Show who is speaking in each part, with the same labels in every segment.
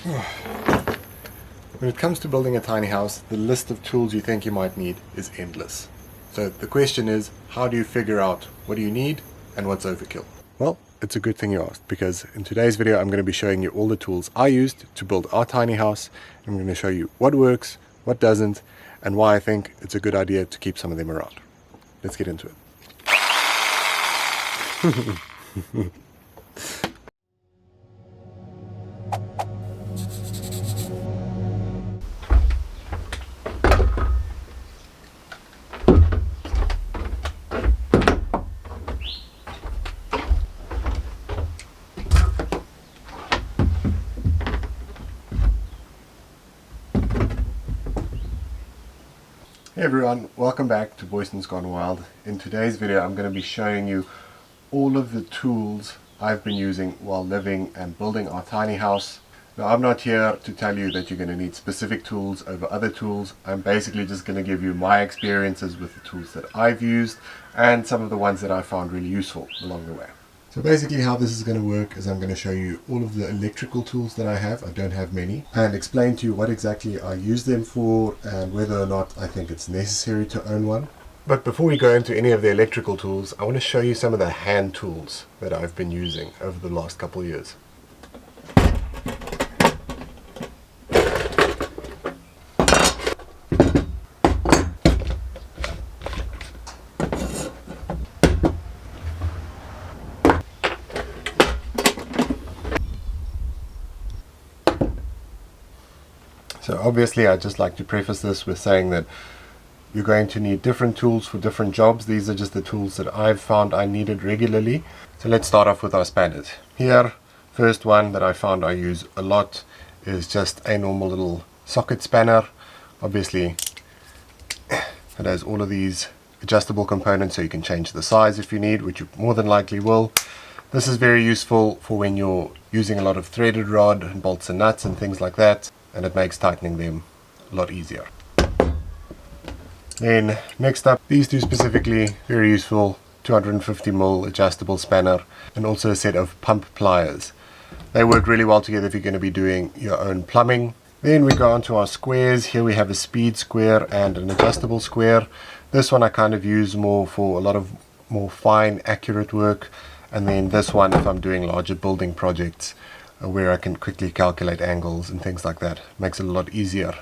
Speaker 1: When it comes to building a tiny house, the list of tools you think you might need is endless. So the question is, how do you figure out what do you need and what's overkill? Well, it's a good thing you asked, because in today's video I'm going to be showing you all the tools I used to build our tiny house. I'm going to show you what works, what doesn't, and why I think it's a good idea to keep some of them around. Let's get into it. Hey everyone, welcome back to Boyson's Gone Wild. In today's video I'm going to be showing you all of the tools I've been using while living and building our tiny house. Now I'm not here to tell you that you're going to need specific tools over other tools. I'm basically just going to give you my experiences with the tools that I've used and some of the ones that I found really useful along the way. So basically how this is going to work is I'm going to show you all of the electrical tools that I have. I don't have many, and explain to you what exactly I use them for and whether or not I think it's necessary to own one. But before we go into any of the electrical tools, I want to show you some of the hand tools that I've been using over the last couple of years. So obviously I'd just like to preface this with saying that you're going to need different tools for different jobs. These are just the tools that I've found I needed regularly. So let's start off with our spanners. Here, first one that I found I use a lot is just a normal little socket spanner. Obviously it has all of these adjustable components so you can change the size if you need, which you more than likely will. This is very useful for when you're using a lot of threaded rod and bolts and nuts and things like that, and it makes tightening them a lot easier. Then next up, these two specifically, very useful, 250mm adjustable spanner and also a set of pump pliers. They work really well together if you're going to be doing your own plumbing. Then we go on to our squares. Here we have a speed square and an adjustable square. This one I kind of use more for a lot of more fine, accurate work, and then this one if I'm doing larger building projects where I can quickly calculate angles and things like that. Makes it a lot easier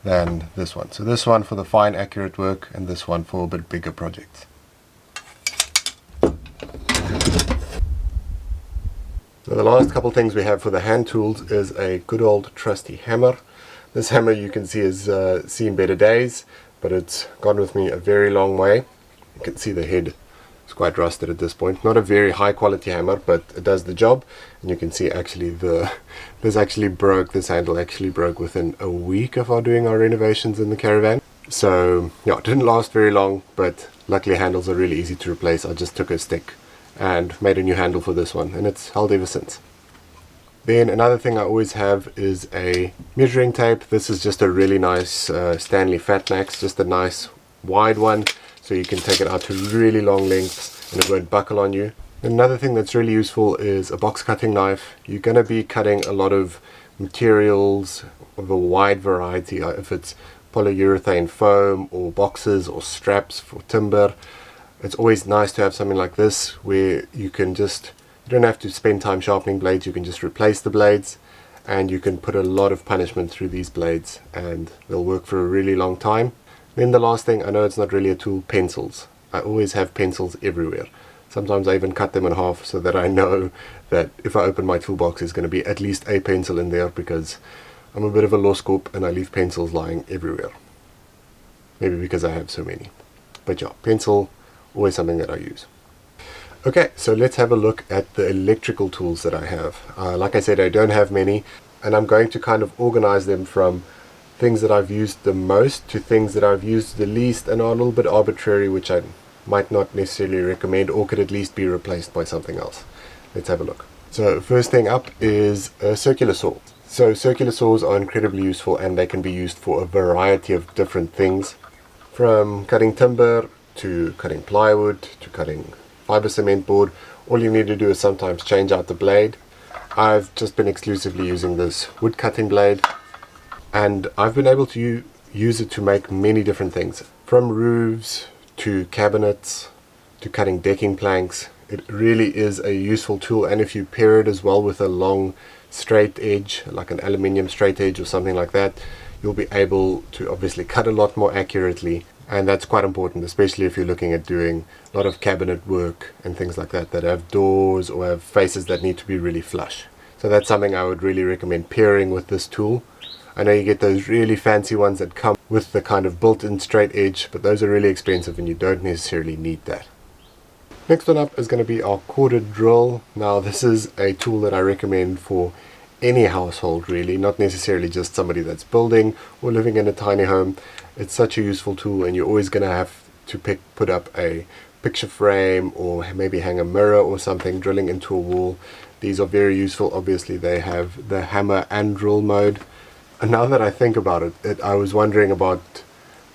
Speaker 1: than this one. So this one for the fine accurate work and this one for a bit bigger projects. So the last couple things we have for the hand tools is a good old trusty hammer. This hammer you can see has seen better days, but it's gone with me a very long way. You can see the head is quite rusted at this point. Not a very high quality hammer, but it does the job. And you can see actually this handle actually broke within a week of doing our renovations in the caravan. So yeah, it didn't last very long, but luckily handles are really easy to replace. I just took a stick and made a new handle for this one, and it's held ever since. Then another thing I always have is a measuring tape. This is just a really nice Stanley Fatmax, just a nice wide one, so you can take it out to really long lengths and it won't buckle on you. Another thing that's really useful is a box cutting knife. You're going to be cutting a lot of materials of a wide variety, if it's polyurethane foam or boxes or straps for timber. It's always nice to have something like this where you don't have to spend time sharpening blades. You can just replace the blades and you can put a lot of punishment through these blades and they'll work for a really long time. Then the last thing, I know it's not really a tool, pencils. I always have pencils everywhere. Sometimes I even cut them in half so that I know that if I open my toolbox there's going to be at least a pencil in there, because I'm a bit of a lost scoop and I leave pencils lying everywhere. Maybe because I have so many. But yeah, pencil, always something that I use. Okay, so let's have a look at the electrical tools that I have. Like I said, I don't have many, and I'm going to kind of organize them from things that I've used the most to things that I've used the least and are a little bit arbitrary, which I might not necessarily recommend or could at least be replaced by something else. Let's have a look. So first thing up is a circular saw. So circular saws are incredibly useful and they can be used for a variety of different things, from cutting timber to cutting plywood to cutting fiber cement board. All you need to do is sometimes change out the blade. I've just been exclusively using this wood cutting blade, and I've been able to use it to make many different things, from roofs to cabinets to cutting decking planks. It really is a useful tool, and if you pair it as well with a long straight edge, like an aluminium straight edge or something like that, you'll be able to obviously cut a lot more accurately, and that's quite important, especially if you're looking at doing a lot of cabinet work and things like that that have doors or have faces that need to be really flush. So that's something I would really recommend pairing with this tool. I know you get those really fancy ones that come with the kind of built-in straight edge, but those are really expensive and you don't necessarily need that. Next one up is going to be our corded drill. Now this is a tool that I recommend for any household really, not necessarily just somebody that's building or living in a tiny home. It's such a useful tool, and you're always going to have to put up a picture frame or maybe hang a mirror or something drilling into a wall. These are very useful. Obviously they have the hammer and drill mode. And now that I think about it, I was wondering about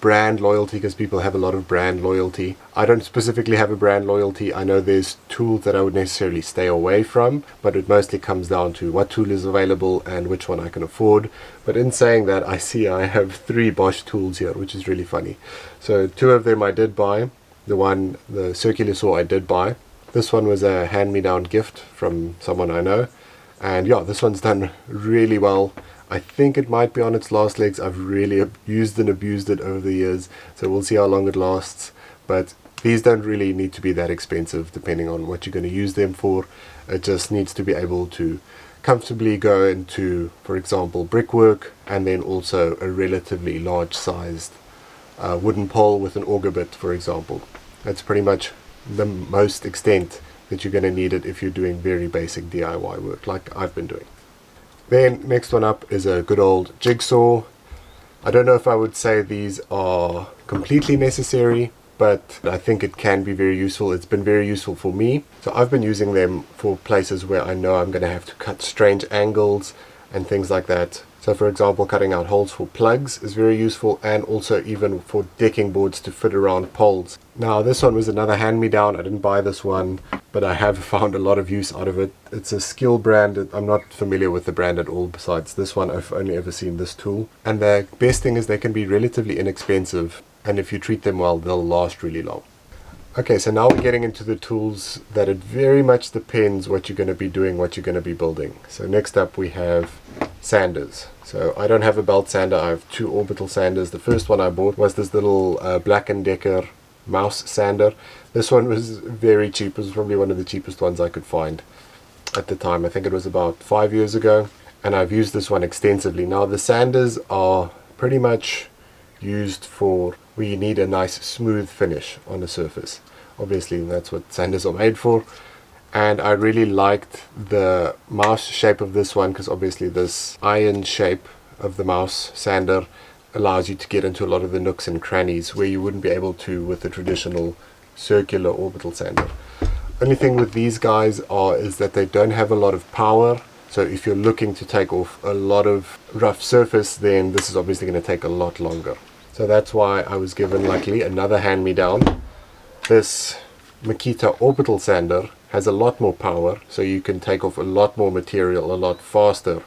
Speaker 1: brand loyalty, because people have a lot of brand loyalty. I don't specifically have a brand loyalty. I know there's tools that I would necessarily stay away from, but it mostly comes down to what tool is available and which one I can afford. But in saying that, I see I have 3 Bosch tools here, which is really funny. So 2 of them I did buy. The circular saw I did buy. This one was a hand-me-down gift from someone I know. And yeah, this one's done really well. I think it might be on its last legs. I've really used and abused it over the years, so we'll see how long it lasts. But these don't really need to be that expensive depending on what you're going to use them for. It just needs to be able to comfortably go into, for example, brickwork, and then also a relatively large sized wooden pole with an auger bit, for example. That's pretty much the most extent that you're going to need it if you're doing very basic DIY work like I've been doing. Then next one up is a good old jigsaw. I don't know if I would say these are completely necessary, but I think it can be very useful. It's been very useful for me. So I've been using them for places where I know I'm going to have to cut strange angles and things like that. So for example, cutting out holes for plugs is very useful, and also even for decking boards to fit around poles. Now this one was another hand-me-down. I didn't buy this one, but I have found a lot of use out of it. It's a Skil brand. I'm not familiar with the brand at all besides this one. I've only ever seen this tool. And the best thing is they can be relatively inexpensive, and if you treat them well, they'll last really long. Okay, so now we're getting into the tools that it very much depends what you're going to be doing, what you're going to be building. So next up we have sanders. So I don't have a belt sander, I have 2 Orbital sanders. The first one I bought was this little Black & Decker mouse sander. This one was very cheap. It was probably one of the cheapest ones I could find at the time. I think it was about 5 years ago, and I've used this one extensively. Now the sanders are pretty much used for where you need a nice smooth finish on the surface. Obviously that's what sanders are made for, and I really liked the mouse shape of this one, because obviously this iron shape of the mouse sander allows you to get into a lot of the nooks and crannies where you wouldn't be able to with the traditional circular Orbital sander. Only thing with these guys is that they don't have a lot of power. So if you're looking to take off a lot of rough surface, then this is obviously going to take a lot longer. So that's why I was given, luckily, another hand-me-down. This Makita Orbital sander has a lot more power, so you can take off a lot more material a lot faster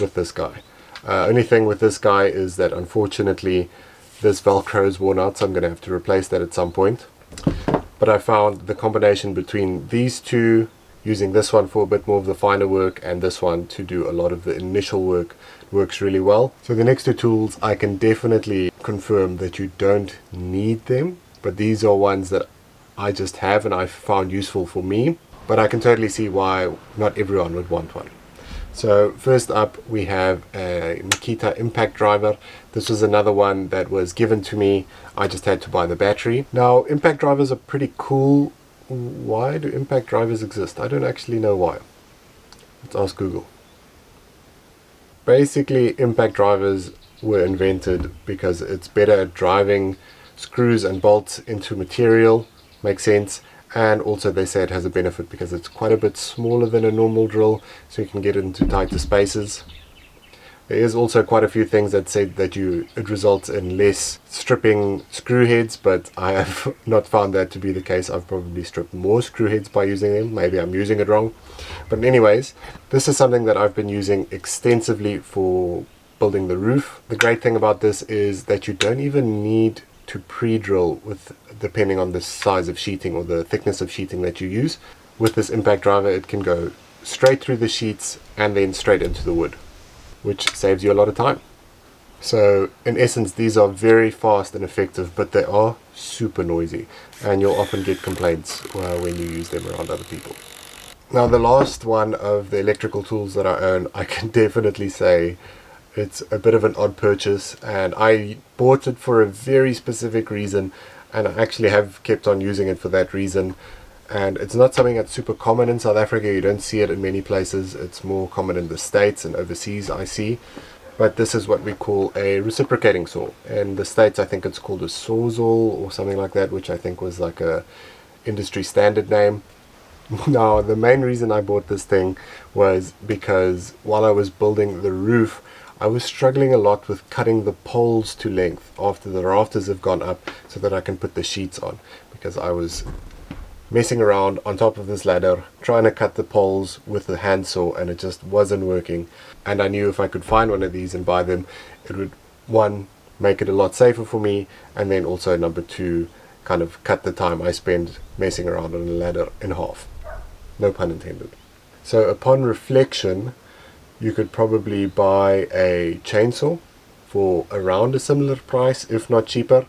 Speaker 1: with this guy. Only thing with this guy is that unfortunately this Velcro is worn out, so I'm going to have to replace that at some point. But I found the combination between these two, using this one for a bit more of the finer work and this one to do a lot of the initial work, works really well. So the next 2 tools, I can definitely confirm that you don't need them, but these are ones that I just have and I found useful for me, but I can totally see why not everyone would want one. So first up we have a Makita impact driver. This was another one that was given to me. I just had to buy the battery. Now impact drivers are pretty cool. Why do impact drivers exist? I don't actually know why. Let's ask Google. Basically impact drivers were invented because it's better at driving screws and bolts into material. Makes sense. And also they say it has a benefit because it's quite a bit smaller than a normal drill, so you can get it into tighter spaces. There is also quite a few things that say that it results in less stripping screw heads, but I have not found that to be the case. I've probably stripped more screw heads by using them. Maybe I'm using it wrong. But anyways, this is something that I've been using extensively for building the roof. The great thing about this is that you don't even need to pre-drill depending on the size of sheeting or the thickness of sheeting that you use. With this impact driver, it can go straight through the sheets and then straight into the wood, which saves you a lot of time. So in essence, these are very fast and effective, but they are super noisy, and you'll often get complaints when you use them around other people. Now, the last one of the electrical tools that I own, I can definitely say it's a bit of an odd purchase, and I bought it for a very specific reason, and I actually have kept on using it for that reason. And it's not something that's super common in South Africa. You don't see it in many places. It's more common in the States and overseas, I see. But this is what we call a reciprocating saw. In the States, I think it's called a sawzall or something like that, which I think was like a industry standard name. Now, the main reason I bought this thing was because while I was building the roof, I was struggling a lot with cutting the poles to length after the rafters have gone up so that I can put the sheets on, because I was messing around on top of this ladder trying to cut the poles with the handsaw, and it just wasn't working. And I knew if I could find one of these and buy them, it would, one, make it a lot safer for me, and then also number two, kind of cut the time I spend messing around on a ladder in half. No pun intended. So upon reflection, you could probably buy a chainsaw for around a similar price, if not cheaper.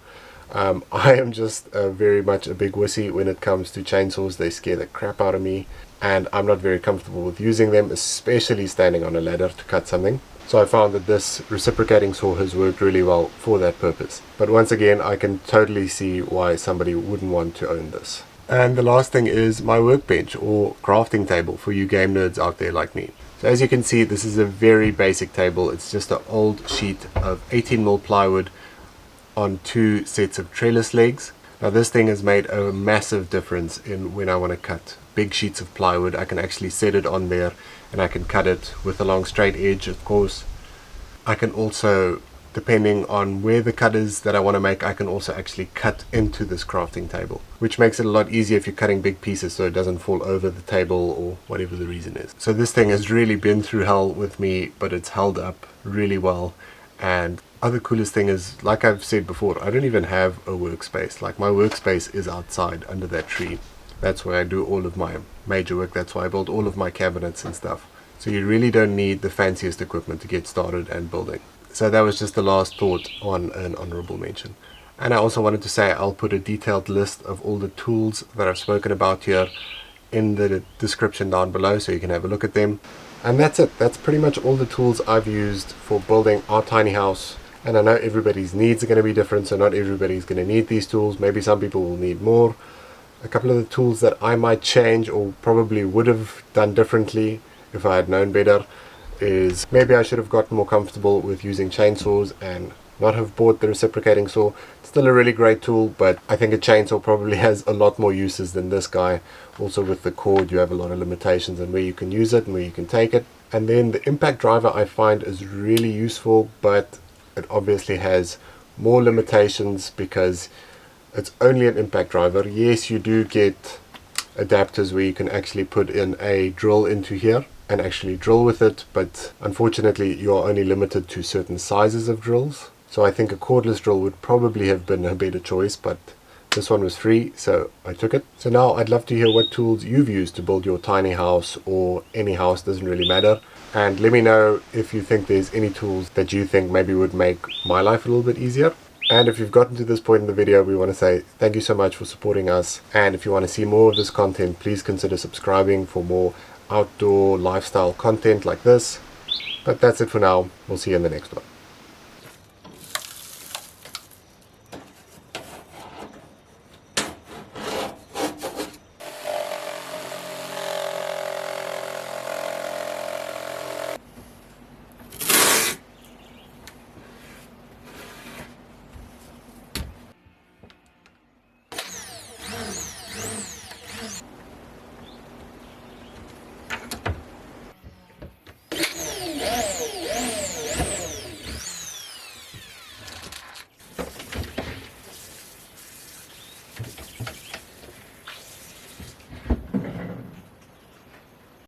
Speaker 1: I am just very much a big wussy when it comes to chainsaws. They scare the crap out of me, and I'm not very comfortable with using them, especially standing on a ladder to cut something. So I found that this reciprocating saw has worked really well for that purpose. But once again, I can totally see why somebody wouldn't want to own this. And the last thing is my workbench or crafting table for you game nerds out there like me. So as you can see, this is a very basic table. It's just an old sheet of 18mm plywood on 2 sets of trellis legs. Now this thing has made a massive difference in when I want to cut big sheets of plywood. I can actually set it on there and I can cut it with a long straight edge, of course. I can also, depending on where the cut is that I want to make, I can also actually cut into this crafting table, which makes it a lot easier if you're cutting big pieces so it doesn't fall over the table or whatever the reason is. So this thing has really been through hell with me, but it's held up really well. And other coolest thing is, like I've said before, I don't even have a workspace. Like, my workspace is outside under that tree. That's where I do all of my major work. That's why I build all of my cabinets and stuff. So you really don't need the fanciest equipment to get started and building. So that was just the last thought on an honorable mention. And I also wanted to say I'll put a detailed list of all the tools that I've spoken about here in the description down below, so you can have a look at them. And that's it. That's pretty much all the tools I've used for building our tiny house. And I know everybody's needs are going to be different, so not everybody's going to need these tools. Maybe some people will need more. A couple of the tools that I might change or probably would have done differently if I had known better is maybe I should have gotten more comfortable with using chainsaws and not have bought the reciprocating saw. It's still a really great tool, but I think a chainsaw probably has a lot more uses than this guy. Also with the cord, you have a lot of limitations on where you can use it and where you can take it. And then the impact driver I find is really useful, but it obviously has more limitations because it's only an impact driver. Yes, you do get adapters where you can actually put in a drill into here and actually drill with it, but unfortunately you are only limited to certain sizes of drills. So I think a cordless drill would probably have been a better choice, but this one was free, so I took it. So now I'd love to hear what tools you've used to build your tiny house, or any house, doesn't really matter. And let me know if you think there's any tools that you think maybe would make my life a little bit easier. And if you've gotten to this point in the video, we want to say thank you so much for supporting us. And if you want to see more of this content, please consider subscribing for more outdoor lifestyle content like this. But that's it for now. We'll see you in the next one.